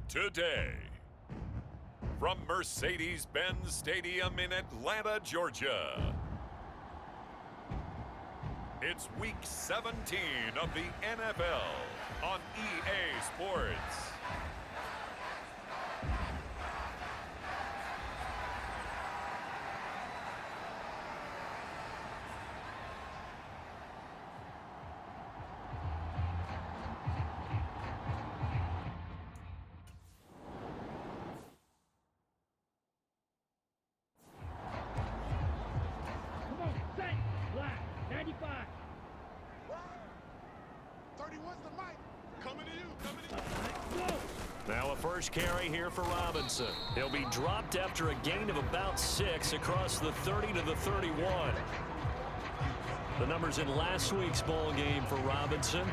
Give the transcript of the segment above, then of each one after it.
Today, from Mercedes-Benz Stadium in Atlanta, Georgia, it's Week 17 of the NFL on EA Sports. Now a first carry here for Robinson. He'll be dropped after a gain of about 6 across the 30 to the 31. The numbers in last week's bowl game for Robinson: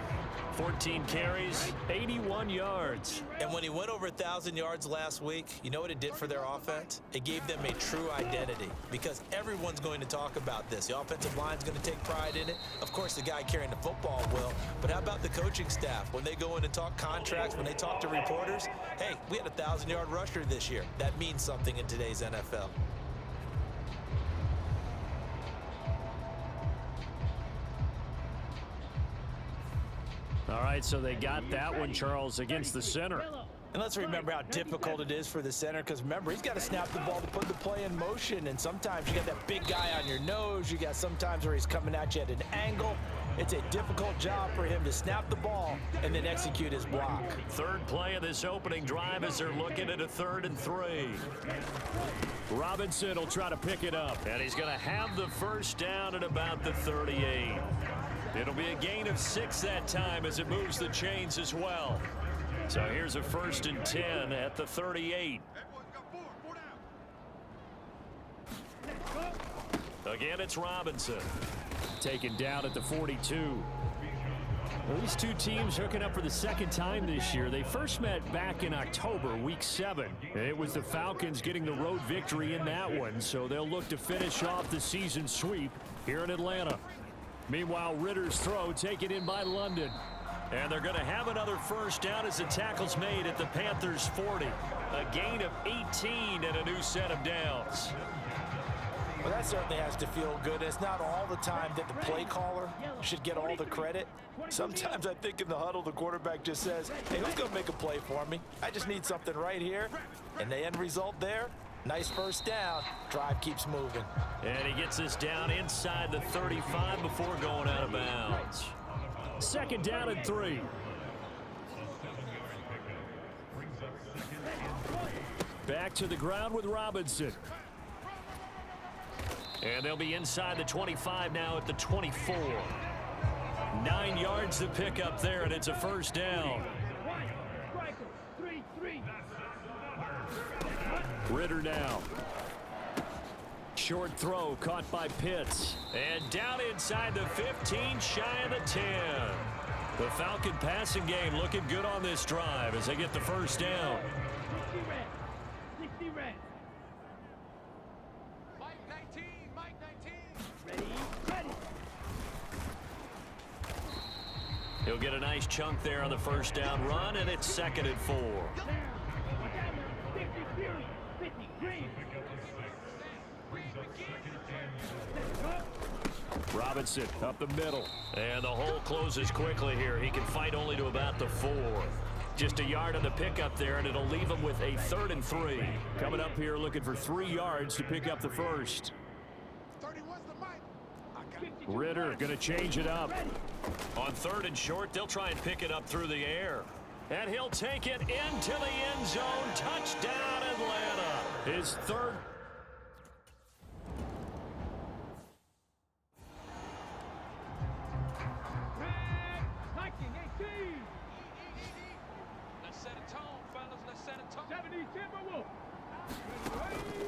14 carries, 81 yards. And when he went over 1,000 yards last week, you know what it did for their offense? It gave them a true identity because everyone's going to talk about this. The offensive line's going to take pride in it. Of course, the guy carrying the football will. But how about the coaching staff? When they go in and talk contracts, when they talk to reporters, hey, we had a 1,000-yard rusher this year. That means something in today's NFL. All right, so they got that one, Charles, against the center. And let's remember how difficult it is for the center, because remember, he's got to snap the ball to put the play in motion, and sometimes you got that big guy on your nose. You got sometimes where he's coming at you at an angle. It's a difficult job for him to snap the ball and then execute his block. Third play of this opening drive as they're looking at a 3rd and 3. Robinson will try to pick it up, and he's going to have the first down at about the 38. It'll be a gain of 6 that time as it moves the chains as well. So here's a 1st and 10 at the 38. Again, it's Robinson. Taken down at the 42. Well, these two teams hooking up for the second time this year. They first met back in October, Week 7. It was the Falcons getting the road victory in that one, so they'll look to finish off the season sweep here in Atlanta. Meanwhile, Ritter's throw taken in by London. And they're going to have another first down as the tackle's made at the Panthers' 40. A gain of 18 and a new set of downs. Well, that certainly has to feel good. It's not all the time that the play caller should get all the credit. Sometimes I think in the huddle, the quarterback just says, hey, who's going to make a play for me? I just need something right here. And the end result there, nice first down. Drive keeps moving. And he gets this down inside the 35 before going out of bounds. 2nd down and 3. Back to the ground with Robinson. And they'll be inside the 25 now at the 24. 9 yards to pick up there, and it's a first down. Ritter now. Short throw caught by Pitts. And down inside the 15, shy of the 10. The Falcon passing game looking good on this drive as they get the first down. He'll get a nice chunk there on the first down run, and it's 2nd and 4. Robinson up the middle. And the hole closes quickly here. He can fight only to about the 4. Just a yard on the pickup there, and it'll leave him with a 3rd and 3. Coming up here looking for 3 yards to pick up the first. Ritter going to change it up. On 3rd and short, they'll try and pick it up through the air. And he'll take it into the end zone. Touchdown, Atlanta. His 3rd.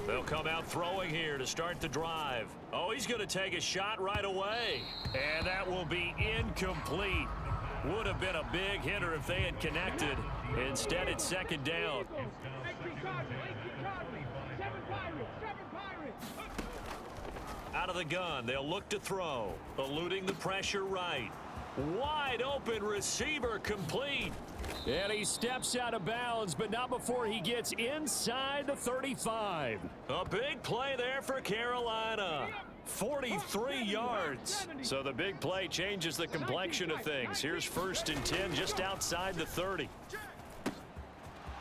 They'll come out throwing here to start the drive. Oh, he's going to take a shot right away. And that will be incomplete. Would have been a big hitter if they had connected. Instead, it's 2nd down. Out of the gun, they'll look to throw. Eluding the pressure right. Wide open receiver complete. And he steps out of bounds, but not before he gets inside the 35. A big play there for Carolina. 43 yards. So the big play changes the complexion of things. Here's 1st and 10 just outside the 30.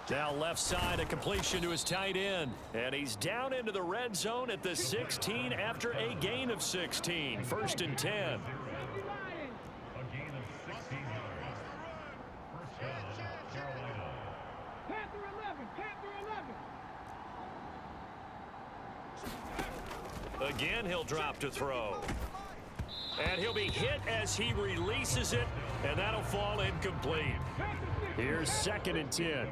Now left side, a completion to his tight end. And he's down into the red zone at the 16 after a gain of 16. 1st and 10. Again, he'll drop to throw. And he'll be hit as he releases it, and that'll fall incomplete. Here's 2nd and 10.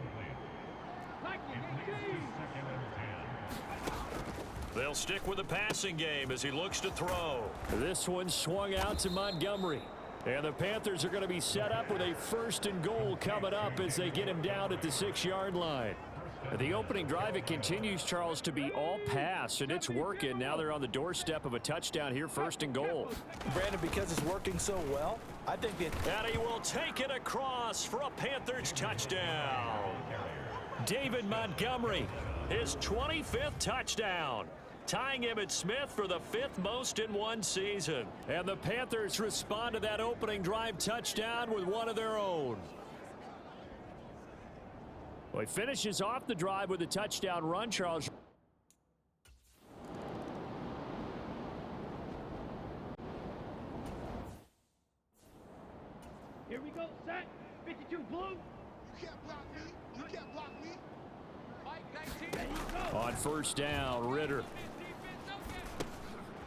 They'll stick with the passing game as he looks to throw. This one swung out to Montgomery. And the Panthers are going to be set up with a 1st and goal coming up as they get him down at the 6-yard line. The opening drive, it continues, Charles, to be all pass, and it's working. Now they're on the doorstep of a touchdown here, 1st and goal. Brandon, because it's working so well, I think that... And he will take it across for a Panthers touchdown. David Montgomery, his 25th touchdown, tying Emmitt Smith for the 5th most in one season. And the Panthers respond to that opening drive touchdown with one of their own. Well, he finishes off the drive with a touchdown run, Charles. Here we go, set. 52 blue. You can't block me. You can't block me. There you go. On 1st down, Ritter.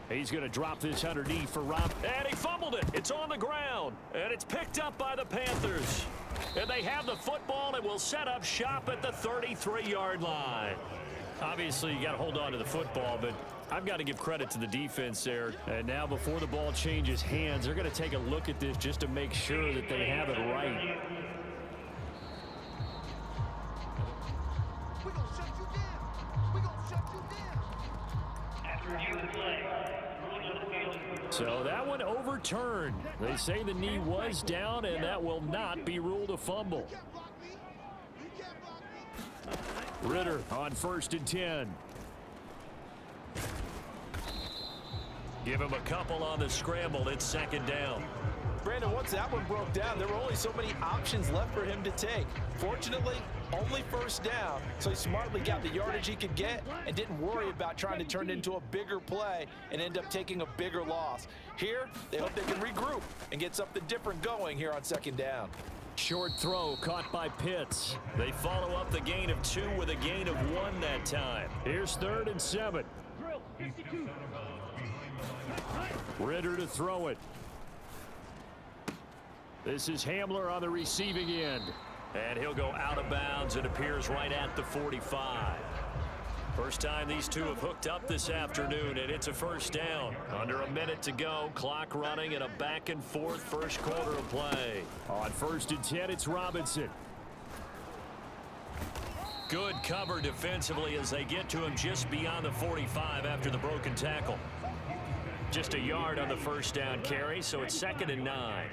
He's going to drop this underneath for Rob. And he fumbled it. It's on the ground. And it's picked up by the Panthers. And they have the football and will set up shop at the 33-yard line. Obviously, you got to hold on to the football, but I've got to give credit to the defense there. And now before the ball changes hands, they're going to take a look at this just to make sure that they have it right. We're going to shut you down. We're going to shut you down. So that one overturned. They say the knee was down, and that will not be ruled a fumble. You can't block me. You can't block me. Ritter on 1st and 10. Give him a couple on the scramble. It's 2nd down. Brandon, once that one broke down, there were only so many options left for him to take. Fortunately, only 1st down, so he smartly got the yardage he could get and didn't worry about trying to turn it into a bigger play and end up taking a bigger loss. Here, they hope they can regroup and get something different going here on 2nd down. Short throw caught by Pitts. They follow up the gain of 2 with a gain of 1 that time. Here's 3rd and 7. Drill, 52. Ritter to throw it. This is Hamler on the receiving end. And he'll go out of bounds. It appears right at the 45. First time these two have hooked up this afternoon, and it's a 1st down. Under a minute to go, clock running, and a back and forth 1st quarter of play. On 1st and 10, it's Robinson. Good cover defensively as they get to him just beyond the 45 after the broken tackle. Just a yard on the 1st down carry, so it's 2nd and 9.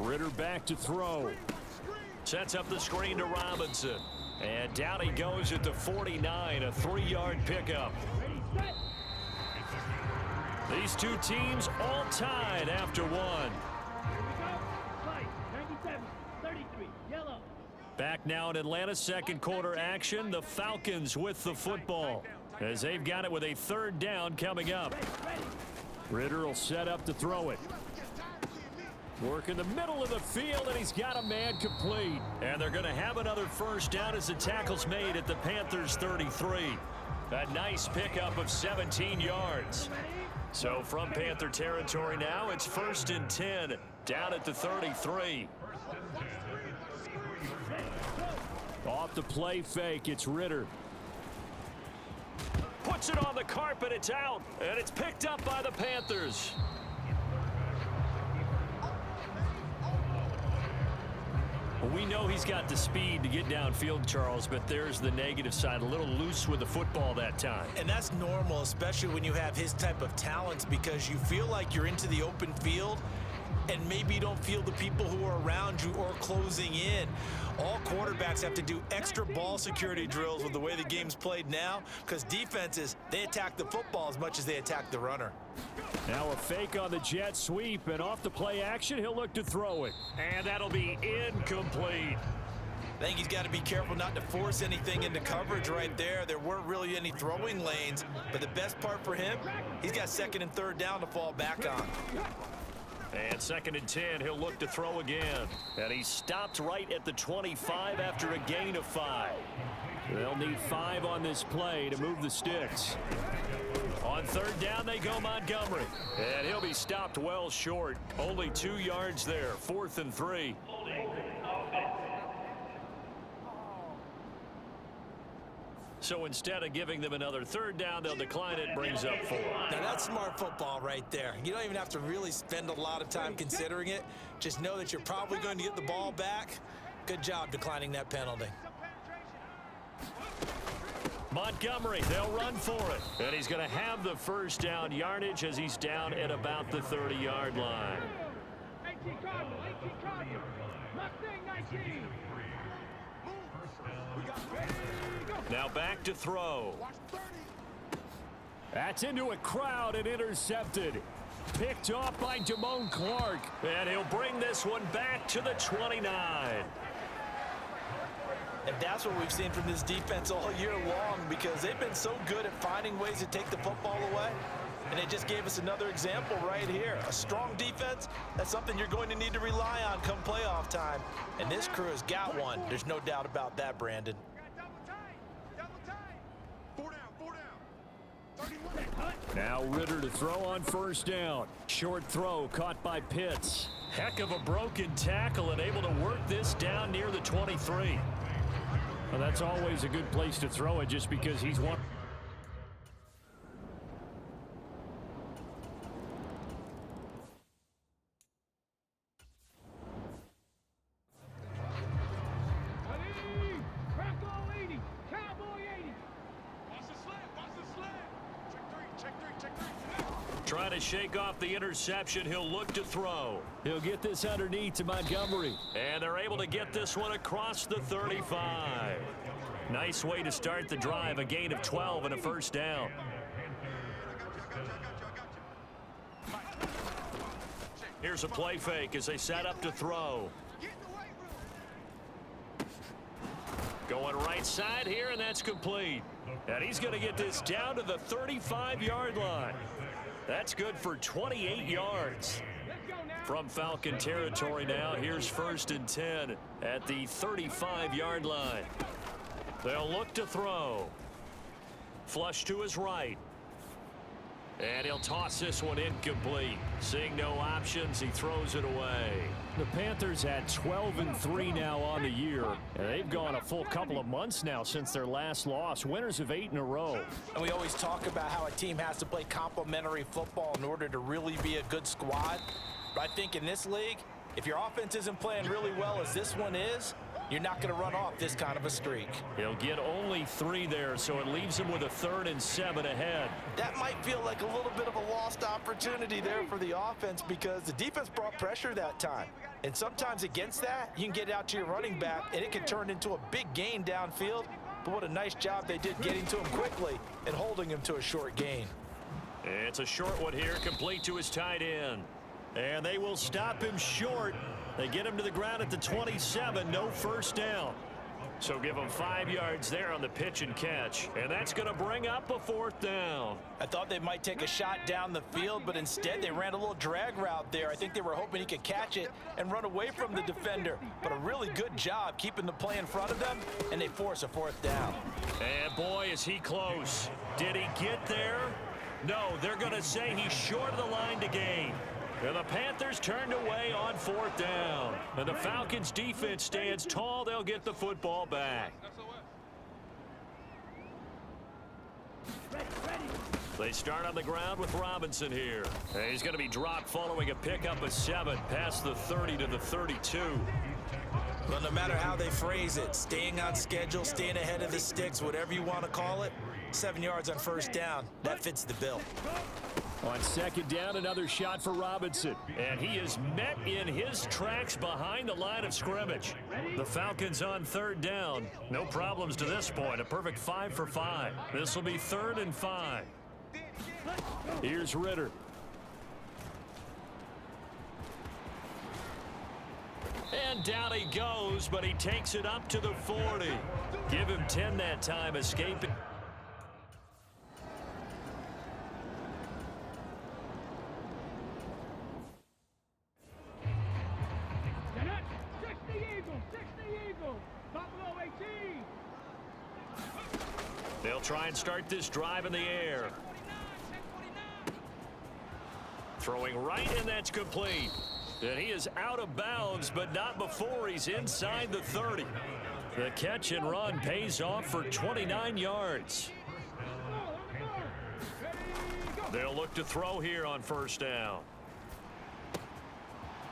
Ritter back to throw. Sets up the screen to Robinson. And down he goes at the 49, a 3-yard pickup. These two teams all tied after one. 97, 33, yellow. Back now in Atlanta's 2nd quarter action, the Falcons with the football as they've got it with a 3rd down coming up. Ritter will set up to throw it. Work in the middle of the field, and he's got a man complete. And they're going to have another 1st down as the tackle's made at the Panthers' 33. A nice pickup of 17 yards. So from Panther territory now, it's 1st and 10 down at the 33. Off the play fake, it's Ritter. Puts it on the carpet, it's out, and it's picked up by the Panthers. we know he's got the speed to get downfield, Charles, but there's the negative side. A little loose with the football that time. And that's normal, especially when you have his type of talents, because you feel like you're into the open field and maybe you don't feel the people who are around you or closing in. All quarterbacks have to do extra ball security drills with the way the game's played now, because defenses, they attack the football as much as they attack the runner. Now a fake on the jet sweep, and off the play action, he'll look to throw it. And that'll be incomplete. I think he's got to be careful not to force anything into coverage right there. There weren't really any throwing lanes, but the best part for him, he's got second and third down to fall back on. And 2nd and 10, he'll look to throw again. And he stopped right at the 25 after a gain of 5. They'll need 5 on this play to move the sticks. On 3rd down, they go Montgomery. And he'll be stopped well short. Only 2 yards there, 4th and 3. So instead of giving them another 3rd down, they'll decline it, brings up 4. Now that's smart football right there. You don't even have to really spend a lot of time considering it. Just know that you're probably going to get the ball back. Good job declining that penalty. Montgomery, they'll run for it. And he's going to have the 1st down yardage as he's down at about the 30-yard line. 18 Cardinal, 18 Cardinal. Mustang 19. Now back to throw. That's into a crowd and intercepted. Picked off by Damone Clark. And he'll bring this one back to the 29. And that's what we've seen from this defense all year long, because they've been so good at finding ways to take the football away. And they just gave us another example right here. A strong defense, that's something you're going to need to rely on come playoff time. And this crew has got one. There's no doubt about that, Brandon. Now Ritter to throw on 1st down. Short throw caught by Pitts. Heck of a broken tackle and able to work this down near the 23. Well, that's always a good place to throw it just because he's one. Trying to shake off the interception. He'll look to throw. He'll get this underneath to Montgomery. And they're able to get this one across the 35. Nice way to start the drive. A gain of 12 and a 1st down. Here's a play fake as they set up to throw. Going right side here, and that's complete. And he's going to get this down to the 35-yard line. That's good for 28 yards. From Falcon territory now, here's 1st and 10 at the 35-yard line. They'll look to throw. Flush to his right. And he'll toss this one incomplete. Seeing no options, he throws it away. The Panthers had 12-3 now on the year, and they've gone a full couple of months now since their last loss. Winners of 8 in a row. And we always talk about how a team has to play complementary football in order to really be a good squad. But I think in this league, if your offense isn't playing really well as this one is, you're not going to run off this kind of a streak. He'll get only 3 there, so it leaves him with a 3rd and 7 ahead. That might feel like a little bit of a lost opportunity there for the offense, because the defense brought pressure that time. And sometimes against that, you can get out to your running back, and it can turn into a big gain downfield. But what a nice job they did getting to him quickly and holding him to a short gain. It's a short one here, complete to his tight end. And they will stop him short. They get him to the ground at the 27, no 1st down. So give him 5 yards there on the pitch and catch. And that's going to bring up a 4th down. I thought they might take a shot down the field, but instead they ran a little drag route there. I think they were hoping he could catch it and run away from the defender. But a really good job keeping the play in front of them, and they force a 4th down. And boy, is he close. Did he get there? No, they're going to say he's short of the line to gain. And the Panthers turned away on 4th down. And the Falcons' defense stands tall. They'll get the football back. They start on the ground with Robinson here. And he's going to be dropped following a pickup of 7 past the 30 to the 32. Well, no matter how they phrase it, staying on schedule, staying ahead of the sticks, whatever you want to call it, 7 yards on first down, that fits the bill. On second down, another shot for Robinson. And he is met in his tracks behind the line of scrimmage. The Falcons on third down. No problems to this point. A perfect 5 for 5. This will be 3rd and 5. Here's Ritter. And down he goes, but he takes it up to the 40. Give him 10 that time, escaping. They'll try and start this drive in the air. Throwing right, and that's complete. And he is out of bounds, but not before he's inside the 30. The catch and run pays off for 29 yards. They'll look to throw here on first down.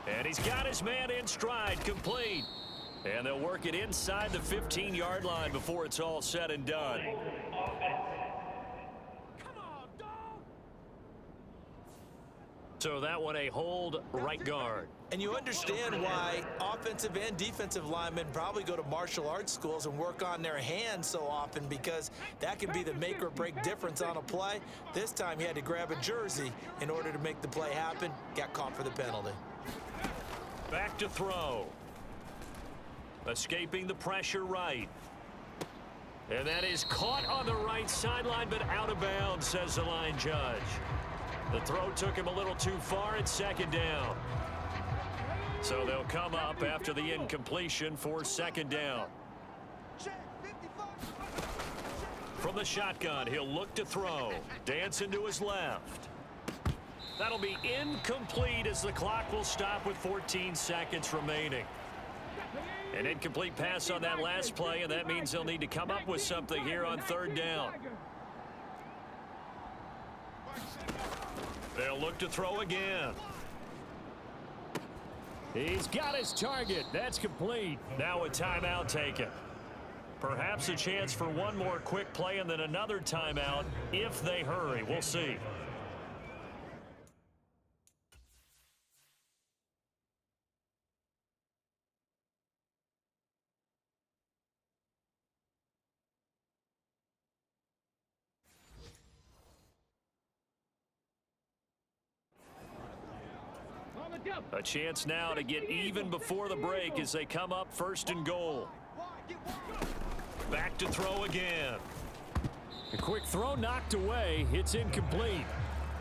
And he's got his man in stride, complete. And they'll work it inside the 15-yard line before it's all said and done. So that one a hold right guard. And you understand why offensive and defensive linemen probably go to martial arts schools and work on their hands so often, because that can be the make or break difference on a play. This time he had to grab a jersey in order to make the play happen. Got caught for the penalty. Back to throw. Escaping the pressure right. And that is caught on the right sideline, but out of bounds, says the line judge. The throw took him a little too far at second down. So they'll come up after the incompletion for second down. From the shotgun, he'll look to throw. Dancing to his left. That'll be incomplete as the clock will stop with 14 seconds remaining. An incomplete pass on that last play, and that means they'll need to come up with something here on third down. They'll look to throw again. He's got his target. That's complete. Now a timeout taken. Perhaps a chance for one more quick play and then another timeout if they hurry. We'll see. A chance now to get even before the break as they come up 1st and goal. Back to throw again. A quick throw knocked away. It's incomplete.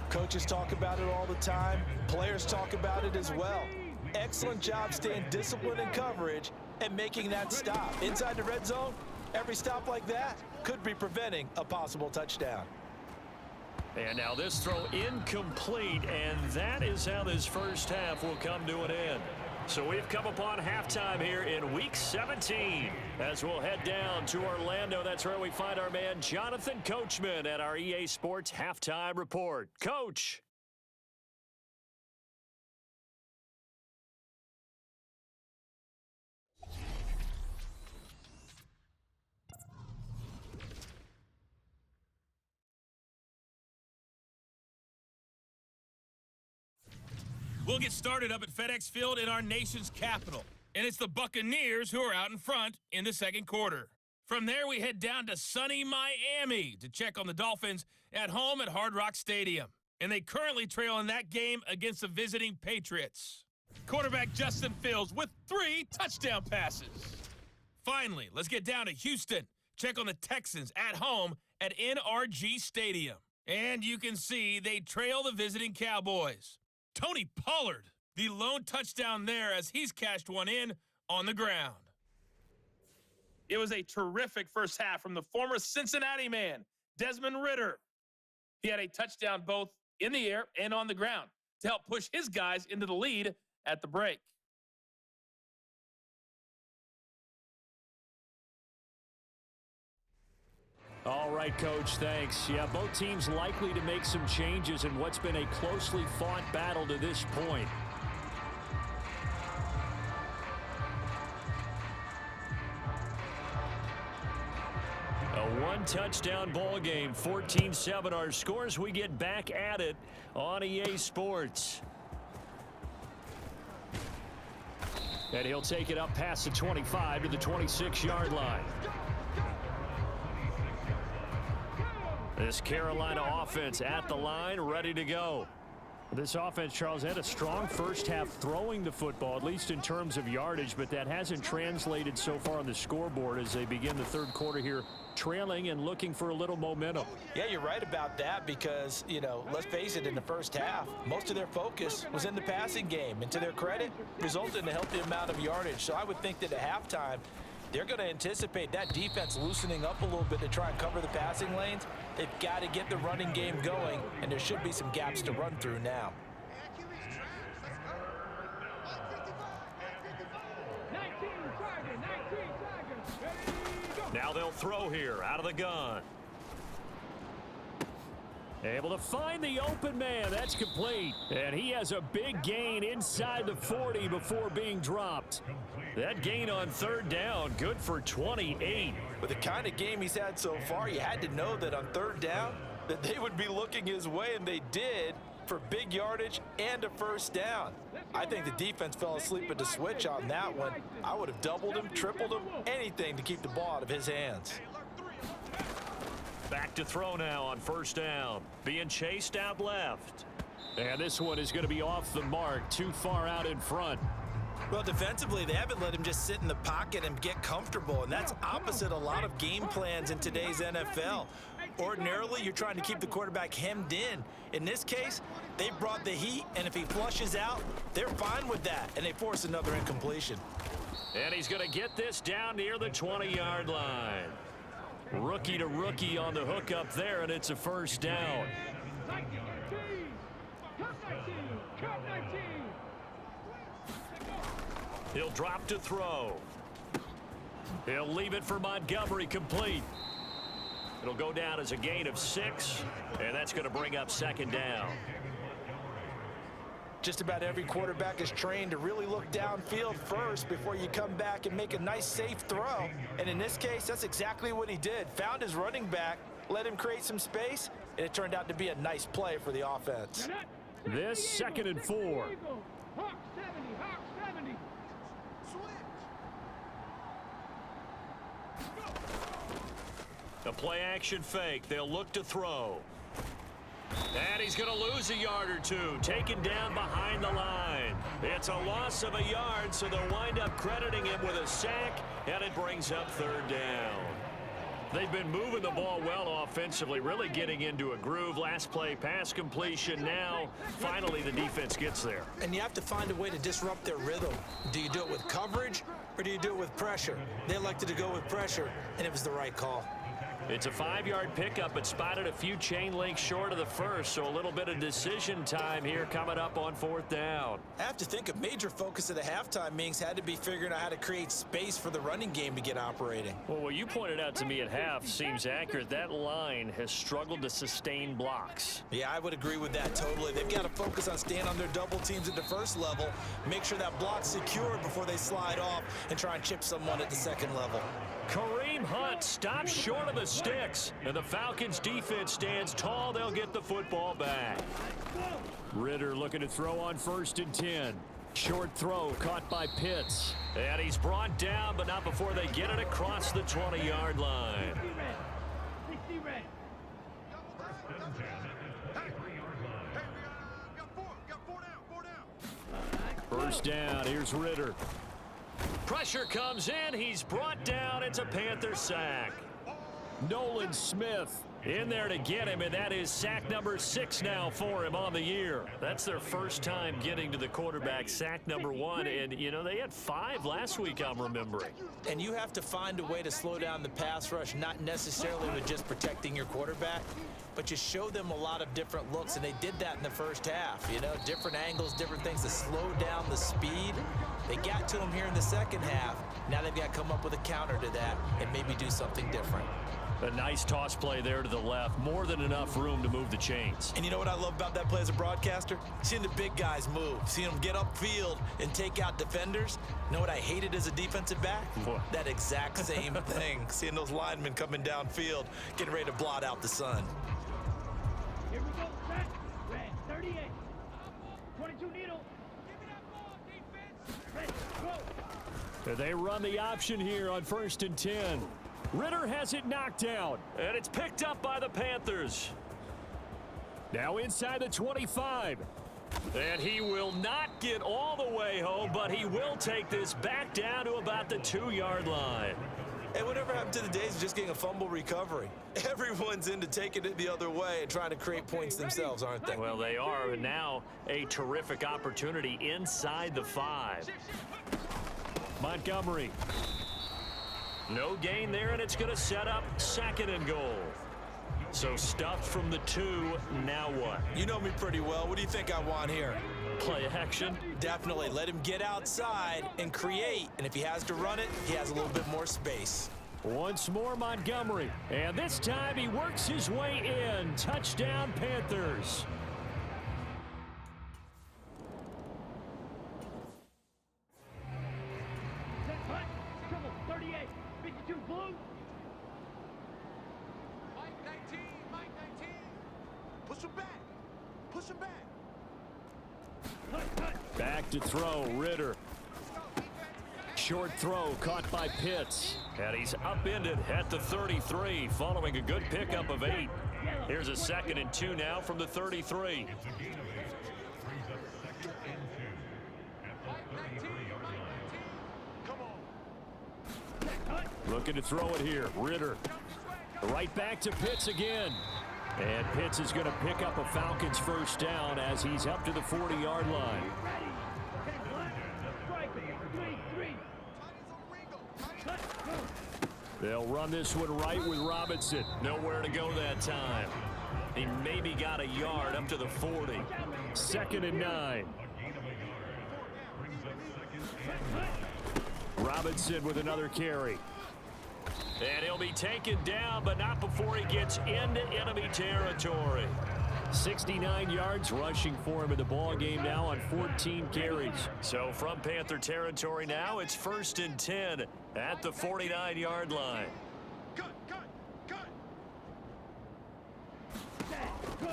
Coaches talk about it all the time. Players talk about it as well. Excellent job staying disciplined in coverage and making that stop. Inside the red zone, every stop like that could be preventing a possible touchdown. And now this throw incomplete, and that is how this first half will come to an end. So we've come upon halftime here in Week 17. As we'll head down to Orlando, that's where we find our man Jonathan Coachman at our EA Sports Halftime Report. Coach. We'll get started up at FedEx Field in our nation's capital. And it's the Buccaneers who are out in front in the second quarter. From there, we head down to sunny Miami to check on the Dolphins at home at Hard Rock Stadium. And they currently trail in that game against the visiting Patriots. Quarterback Justin Fields with 3 touchdown passes. Finally, let's get down to Houston. Check on the Texans at home at NRG Stadium. And you can see they trail the visiting Cowboys. Tony Pollard, the lone touchdown there as he's cashed one in on the ground. It was a terrific first half from the former Cincinnati man, Desmond Ridder. He had a touchdown both in the air and on the ground to help push his guys into the lead at the break. All right, Coach, thanks. Yeah, both teams likely to make some changes in what's been a closely fought battle to this point. A one-touchdown ball game, 14-7 our scores. We get back at it on EA Sports. And he'll take it up past the 25 to the 26-yard line. This Carolina offense at the line, ready to go. This offense, Charles, had a strong first half throwing the football, at least in terms of yardage, but that hasn't translated so far on the scoreboard as they begin the third quarter here, trailing and looking for a little momentum. Yeah, you're right about that because, let's face it, in the first half, most of their focus was in the passing game. And to their credit, resulted in a healthy amount of yardage. So I would think that at halftime, they're going to anticipate that defense loosening up a little bit to try and cover the passing lanes. They've got to get the running game going, and there should be some gaps to run through now. 19 Tigers. Ready, go. Now they'll throw here out of the gun. Able to find the open man. That's complete. And he has a big gain inside the 40 before being dropped. That gain on third down, good for 28. With the kind of game he's had so far, you had to know that on third down that they would be looking his way, and they did, for big yardage and a first down. I think the defense fell asleep at the switch on that one. I would have doubled him, tripled him, anything to keep the ball out of his hands. Back to throw now on first down. Being chased out left. And this one is going to be off the mark, too far out in front. Well, defensively, they haven't let him just sit in the pocket and get comfortable, and that's opposite a lot of game plans in today's NFL. Ordinarily, you're trying to keep the quarterback hemmed in. In this case, they brought the heat, and if he flushes out, they're fine with that, and they force another incompletion. And he's going to get this down near the 20-yard line. Rookie to rookie on the hook up there, and it's a first down. 19, Cup 19, Cup 19. He'll drop to throw. He'll leave it for Montgomery, complete. It'll go down as a gain of 6, and that's going to bring up second down. Just about every quarterback is trained to really look downfield first before you come back and make a nice, safe throw. And in this case, that's exactly what he did. Found his running back, let him create some space, and it turned out to be a nice play for the offense. This 2nd and 4. Hawk 70, Hawk 70. A play action fake. They'll look to throw. And he's going to lose a yard or two, taken down behind the line. It's a loss of a yard, so they'll wind up crediting him with a sack, and it brings up third down. They've been moving the ball well offensively, really getting into a groove. Last play, pass completion. Now, finally, the defense gets there. And you have to find a way to disrupt their rhythm. Do you do it with coverage, or do you do it with pressure? They elected to go with pressure, and it was the right call. It's a 5-yard pickup, but spotted a few chain links short of the first, so a little bit of decision time here coming up on fourth down. I have to think a major focus of the halftime meetings had to be figuring out how to create space for the running game to get operating. Well, what you pointed out to me at half seems accurate. That line has struggled to sustain blocks. Yeah, I would agree with that totally. They've got to focus on staying on their double teams at the first level, make sure that block's secure before they slide off, and try and chip someone at the second level. Kareem Hunt stops short of the sticks, and the Falcons defense stands tall. They'll get the football back. Ritter looking to throw on 1st and 10. Short throw caught by Pitts, and he's brought down, but not before they get it across the 20-yard line. 60 red. First down, here's Ritter. Pressure comes in, he's brought down, it's a Panther sack. Nolan Smith in there to get him, and that is sack number 6 now for him on the year. That's their first time getting to the quarterback, sack number 1, and they had 5 last week, I'm remembering. And you have to find a way to slow down the pass rush, not necessarily with just protecting your quarterback, but you show them a lot of different looks, and they did that in the first half. Different angles, different things to slow down the speed. They got to him here in the second half. Now they've got to come up with a counter to that and maybe do something different. A nice toss play there to the left. More than enough room to move the chains. And you know what I love about that play as a broadcaster? Seeing the big guys move, seeing them get upfield and take out defenders. You know what I hated as a defensive back? What? That exact same thing. Seeing those linemen coming downfield, getting ready to blot out the sun. Here we go, set. Red, 38. 22 needle. Give me that ball, defense. Ready, go. They run the option here on 1st and 10. Ritter has it knocked down, and it's picked up by the Panthers. Now inside the 25. And he will not get all the way home, but he will take this back down to about the 2-yard line. Hey, whatever happened to the days of just getting a fumble recovery? Everyone's into taking it the other way and trying to create points themselves, aren't they? Well, they are, and now a terrific opportunity inside the 5. Montgomery. No gain there, and it's going to set up 2nd and goal. So stuffed from the 2, now what? You know me pretty well. What do you think I want here? Play action. Definitely. Let him get outside and create. And if he has to run it, he has a little bit more space. Once more, Montgomery. And this time he works his way in. Touchdown, Panthers. Set, punt. Trouble, 38. 52 blue. Mike 19, Mike 19. Push him back. Push him back. Punt, punt. Back to throw, Ritter. Short throw caught by Pitts. And he's upended at the 33 following a good pickup of 8. Here's a 2nd and 2 now from the 33. Come on. Looking to throw it here. Ritter. Right back to Pitts again. And Pitts is going to pick up a Falcons 1st down as he's up to the 40-yard line. Ready. Okay, black. Strike. 3-3. Cut, go. They'll run this one right with Robinson. Nowhere to go that time. He maybe got a yard up to the 40. 2nd and 9. Robinson with another carry. And he'll be taken down, but not before he gets into enemy territory. 69 yards rushing for him in the ball game now on 14 carries. So from Panther territory now, it's 1st and 10 at the 49-yard line. Cut, cut, cut.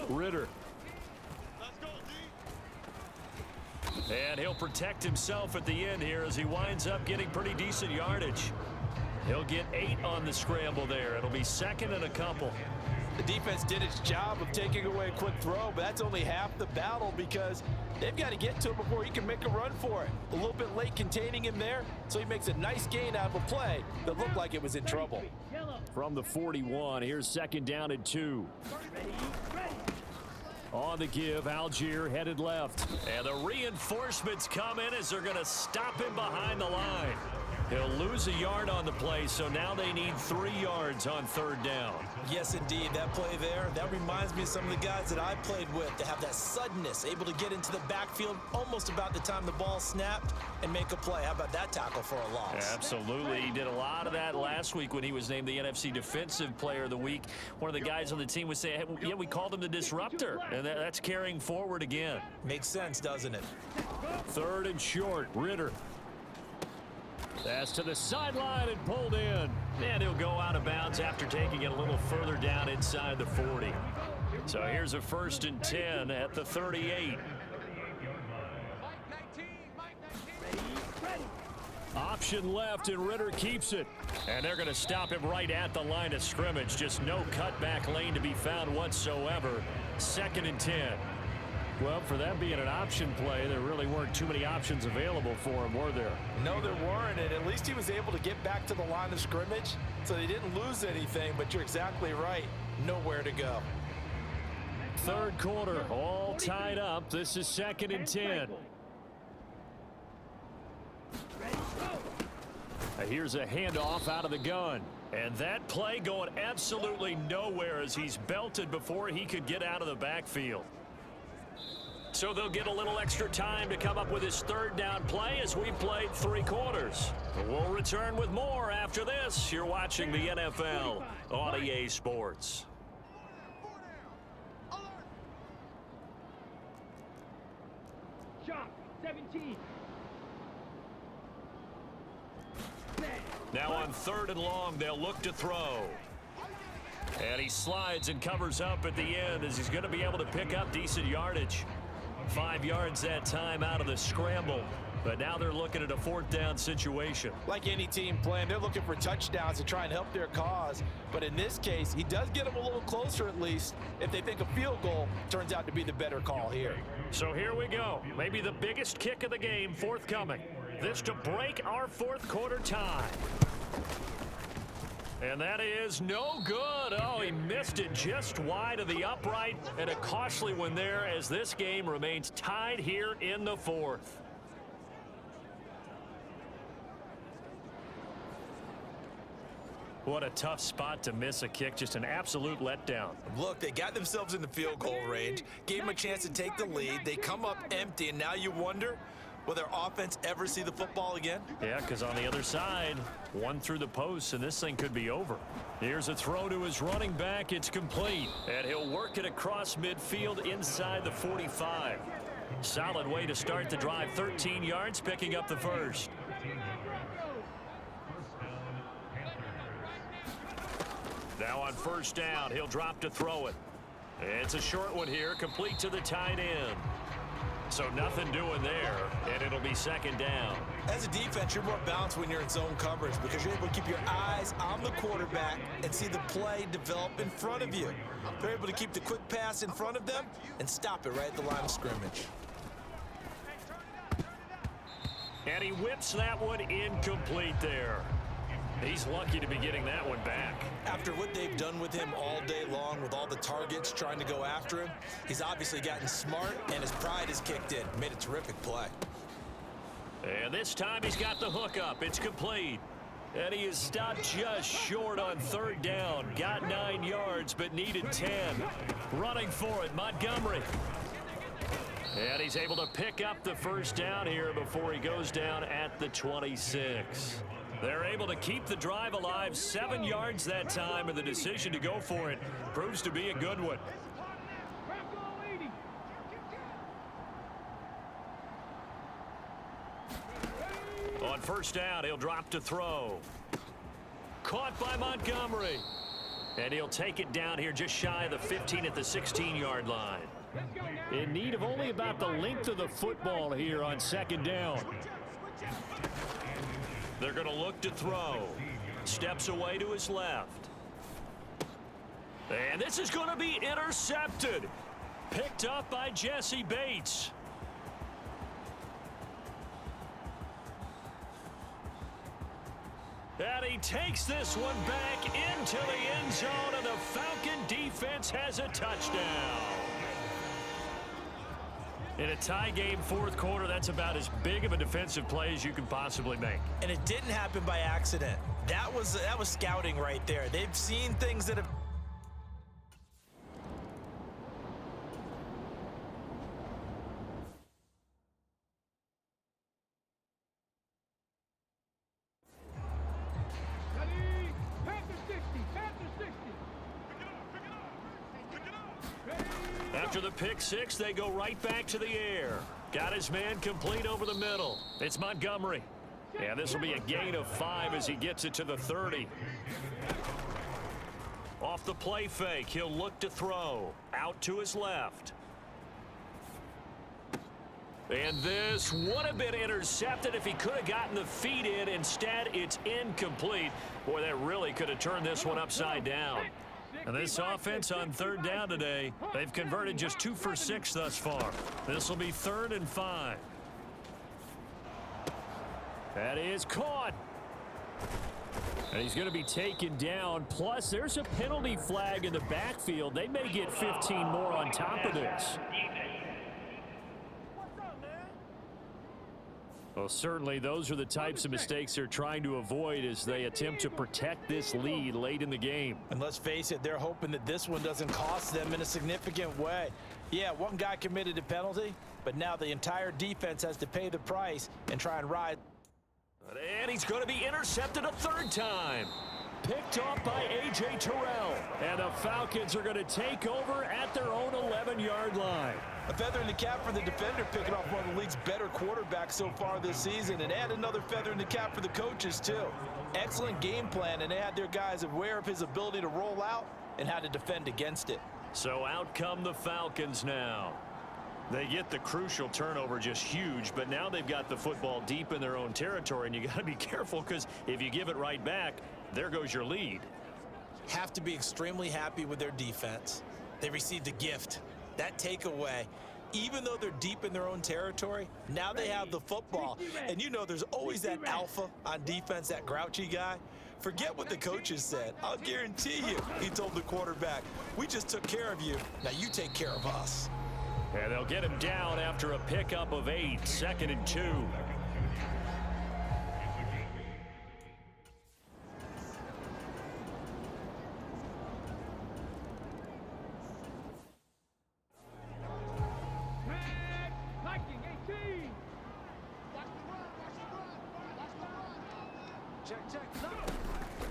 Ritter. Let's go, D. And he'll protect himself at the end here as he winds up getting pretty decent yardage. He'll get 8 on the scramble there. It'll be 2nd and a couple. The defense did its job of taking away a quick throw, but that's only half the battle because they've got to get to him before he can make a run for it. A little bit late containing him there, so he makes a nice gain out of a play that looked like it was in trouble. From the 41, here's 2nd down and 2. On the give, Algier headed left. And the reinforcements come in as they're going to stop him behind the line. He'll lose a yard on the play, so now they need 3 yards on 3rd down. Yes, indeed. That play there, that reminds me of some of the guys that I played with that have that suddenness, able to get into the backfield almost about the time the ball snapped and make a play. How about that tackle for a loss? Absolutely. He did a lot of that last week when he was named the NFC Defensive Player of the Week. One of the guys on the team would say, hey, yeah, we called him the disruptor, and that's carrying forward again. Makes sense, doesn't it? 3rd and short, Ritter. That's to the sideline and pulled in. And he'll go out of bounds after taking it a little further down inside the 40. So here's a 1st and 10 at the 38. Option left, and Ritter keeps it. And they're going to stop him right at the line of scrimmage. Just no cutback lane to be found whatsoever. 2nd and 10. Well, for that being an option play, there really weren't too many options available for him, were there? No, there weren't, and at least he was able to get back to the line of scrimmage, so they didn't lose anything, but you're exactly right. Nowhere to go. 3rd quarter, all tied up. This is 2nd and 10. Here's a handoff out of the gun. And that play going absolutely nowhere as he's belted before he could get out of the backfield. So they'll get a little extra time to come up with his third down play as we've played 3 quarters. We'll return with more after this. You're watching the NFL on EA Sports. Shot, 17. Now on 3rd and long, they'll look to throw. And he slides and covers up at the end as he's going to be able to pick up decent yardage. 5 yards that time out of the scramble. But now they're looking at a 4th down situation. Like any team playing, they're looking for touchdowns to try and help their cause. But in this case, he does get them a little closer at least if they think a field goal turns out to be the better call here. So here we go. Maybe the biggest kick of the game forthcoming. This to break our 4th quarter tie. And that is no good. Oh, he missed it just wide of the upright, and a costly one there as this game remains tied here in the 4th. What a tough spot to miss a kick. Just an absolute letdown. Look, they got themselves in the field goal range, gave them a chance to take the lead. They come up empty, and now you wonder, will their offense ever see the football again? Yeah, because on the other side, one through the post, and this thing could be over. Here's a throw to his running back. It's complete. And he'll work it across midfield inside the 45. Solid way to start the drive. 13 yards, picking up the first. Now on 1st down, he'll drop to throw it. It's a short one here, complete to the tight end. So nothing doing there, and it'll be 2nd down. As a defense, you're more balanced when you're in zone coverage because you're able to keep your eyes on the quarterback and see the play develop in front of you. They're able to keep the quick pass in front of them and stop it right at the line of scrimmage. And he whips that one incomplete there. He's lucky to be getting that one back. After what they've done with him all day long with all the targets trying to go after him, he's obviously gotten smart and his pride has kicked in. Made a terrific play. And this time he's got the hook up. It's complete. And he is stopped just short on 3rd down. Got 9 yards but needed 10. Running for it, Montgomery. And he's able to pick up the 1st down here before he goes down at the 26. They're able to keep the drive alive. 7 yards that time, and the decision to go for it proves to be a good one. On 1st down, he'll drop to throw. Caught by Montgomery. And he'll take it down here just shy of the 15 at the 16-yard line. In need of only about the length of the football here on 2nd down. They're going to look to throw. Steps away to his left. And this is going to be intercepted. Picked up by Jesse Bates. And he takes this one back into the end zone, and the Falcon defense has a touchdown. In a tie game 4th quarter, that's about as big of a defensive play as you can possibly make. And it didn't happen by accident. That was scouting right there. They've seen things that have... Panthers 60, Panthers 60. After the pick 6, they go right back to the air. Got his man complete over the middle. It's Montgomery. Yeah, this will be a gain of 5 as he gets it to the 30. Off the play fake, he'll look to throw. Out to his left. And this would have been intercepted if he could have gotten the feet in. Instead, it's incomplete. Boy, that really could have turned this one upside down. And this offense on 3rd down today, they've converted just 2 for 6 thus far. This will be 3rd and 5. That is caught. And he's going to be taken down. Plus, there's a penalty flag in the backfield. They may get 15 more on top of this. Well, certainly those are the types of mistakes they're trying to avoid as they attempt to protect this lead late in the game. And let's face it, they're hoping that this one doesn't cost them in a significant way. Yeah, one guy committed a penalty, but now the entire defense has to pay the price and try and ride. And he's going to be intercepted a third time. Picked off by A.J. Terrell. And the Falcons are going to take over at their own 11-yard line. A feather in the cap for the defender, picking off one of the league's better quarterbacks so far this season, and add another feather in the cap for the coaches, too. Excellent game plan, and they had their guys aware of his ability to roll out and how to defend against it. So out come the Falcons now. They get the crucial turnover, just huge, but now they've got the football deep in their own territory, and you got to be careful because if you give it right back, there goes your lead. Have to be extremely happy with their defense. They received a gift. That takeaway, even though they're deep in their own territory, now they have the football. And you know there's always that alpha on defense, that grouchy guy. Forget what the coaches said. I'll guarantee you, he told the quarterback, we just took care of you. Now you take care of us. And they'll get him down after a pickup of 8, 2nd and 2. Viking 18.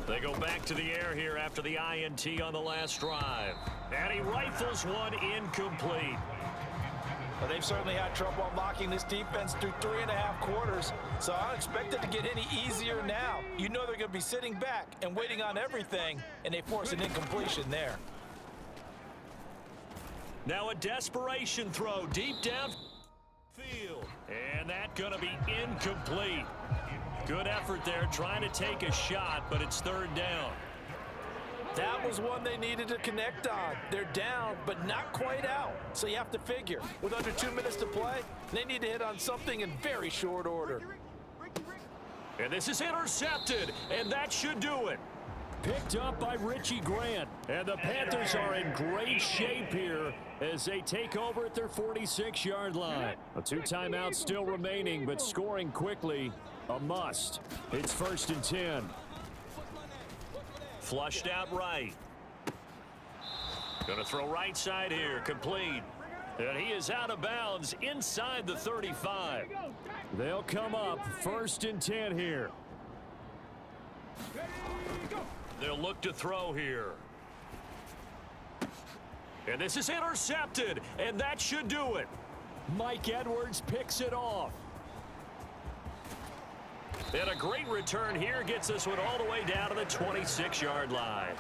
They go back to the air here after the INT on the last drive. And he rifles one incomplete. Well, they've certainly had trouble unlocking this defense through 3.5 quarters, so I don't expect it to get any easier now. You know they're going to be sitting back and waiting on everything, and they force an incompletion there. Now a desperation throw deep down field. And that's going to be incomplete. Good effort there trying to take a shot, but it's 3rd down. That was one they needed to connect on. They're down, but not quite out. So you have to figure, with under 2 minutes to play, they need to hit on something in very short order. And this is intercepted, and that should do it. Picked up by Richie Grant. And the Panthers are in great shape here as they take over at their 46-yard line. 2 timeouts still remaining, but scoring quickly, a must. It's 1st and 10. Flushed out right. Gonna throw right side here, complete. And he is out of bounds inside the 35. They'll come up 1st and 10 here. They'll look to throw here. And this is intercepted, and that should do it. Mike Edwards picks it off. And a great return here gets this one all the way down to the 26-yard line.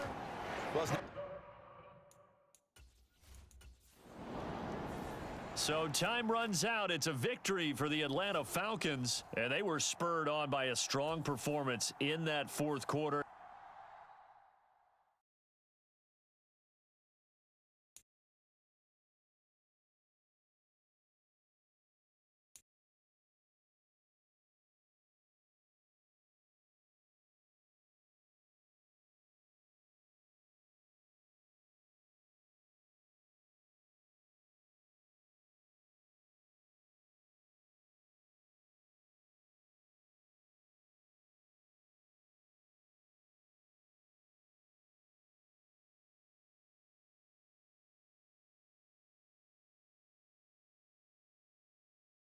So time runs out. It's a victory for the Atlanta Falcons, and they were spurred on by a strong performance in that 4th quarter.